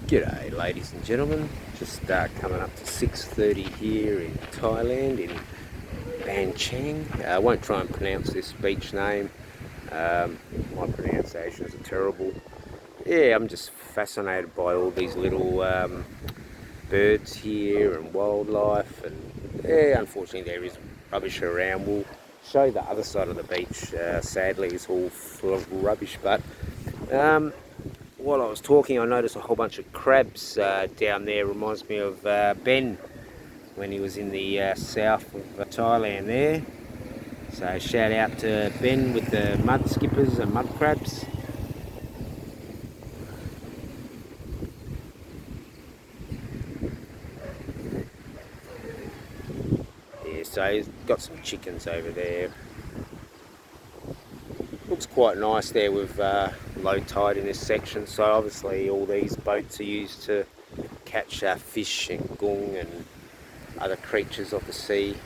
G'day ladies and gentlemen, just coming up to 6:30 here in Thailand in Ban Chang. I won't try and pronounce this beach name, my pronunciations are terrible. Yeah, I'm just fascinated by all these little birds here and wildlife, and yeah, unfortunately there is rubbish around. We'll show the other side of the beach. Sadly it's all full of rubbish, but while I was talking, I noticed a whole bunch of crabs down there. Reminds me of Ben when he was in the south of Thailand there. So shout out to Ben with the mud skippers and mud crabs. Yeah, so he's got some chickens over there. Looks quite nice there with low tide in this section, so obviously all these boats are used to catch fish and gung and other creatures of the sea.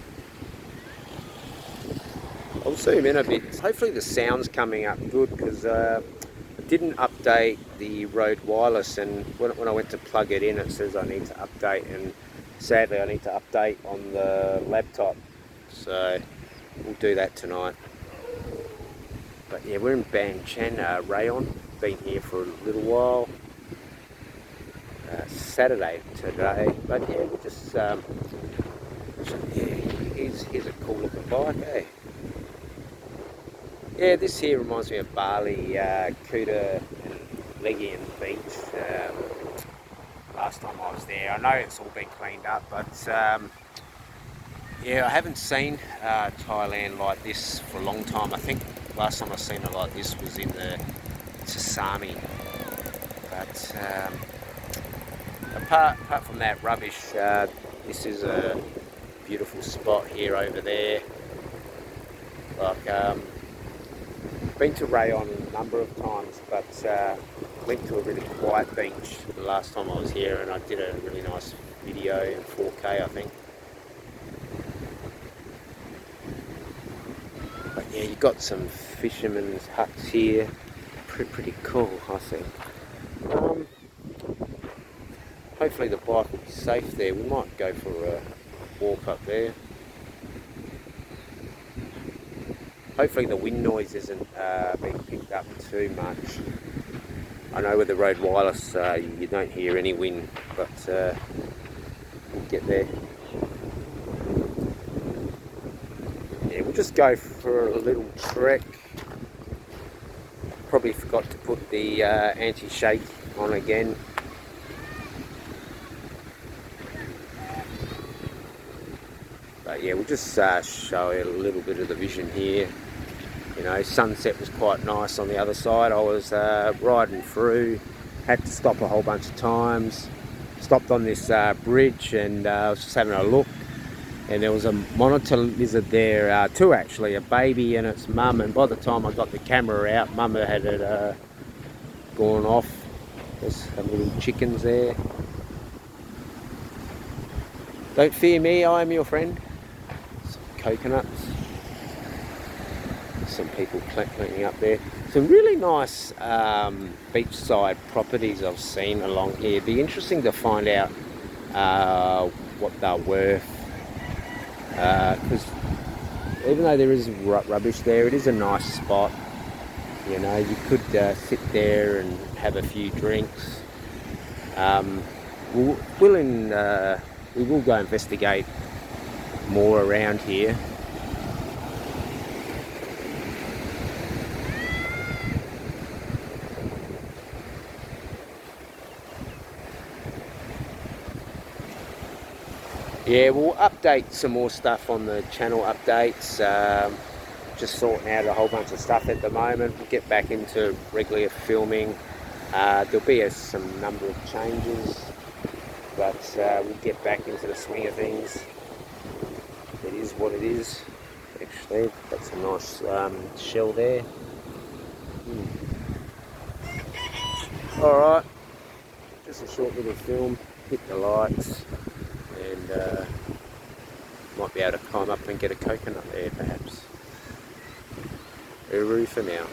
I'll zoom in a bit. Hopefully the sound's coming up good, because I didn't update the Rode wireless, and when I went to plug it in it says I need to update, and sadly I need to update on the laptop, so we'll do that tonight. But yeah, we're in Ban Chang, rayong. Been here for a little while. Saturday today, but yeah, we'll just yeah, here's a cool looking bike, eh? Yeah, this here reminds me of Bali, Kuta and Legian Beach. Last time I was there, I know it's all been cleaned up, but yeah, I haven't seen Thailand like this for a long time. I think last time I seen it like this was in the tsunami. But apart from that rubbish, this is a beautiful spot here over there. Like, been to Rayong a number of times, but went to a really quiet beach the last time I was here, and I did a really nice video in 4K, I think. But yeah, you've got some fishermen's huts here. Pretty cool, I think. Hopefully the bike will be safe there. We might go for a walk up there. Hopefully the wind noise isn't being picked up too much. I know with the Rode wireless you don't hear any wind, but we'll get there. Yeah, we'll just go for a little trek. Probably forgot to put the anti-shake on again. But yeah, we'll just show you a little bit of the vision here. You know, sunset was quite nice on the other side. I was riding through, had to stop a whole bunch of times. Stopped on this bridge, and I was just having a look. And there was a monitor lizard there, two actually, a baby and its mum. And by the time I got the camera out, mum had it gone off. There's some little chickens there. Don't fear me, I am your friend. Some coconuts. Some people cleaning up there. Some really nice beachside properties I've seen along here. It'd be interesting to find out what they're worth. Because even though there is rubbish there, it is a nice spot. You know, you could sit there and have a few drinks. We will go investigate more around here. Yeah, we'll update some more stuff on the channel updates. Just sorting out a whole bunch of stuff at the moment. We'll get back into regular filming. There'll be some number of changes, but we'll get back into the swing of things. It is what it is. Actually, that's a nice shell there. Alright, just a short little film. Hit the lights. And might be able to climb up and get a coconut there perhaps. Uru for now.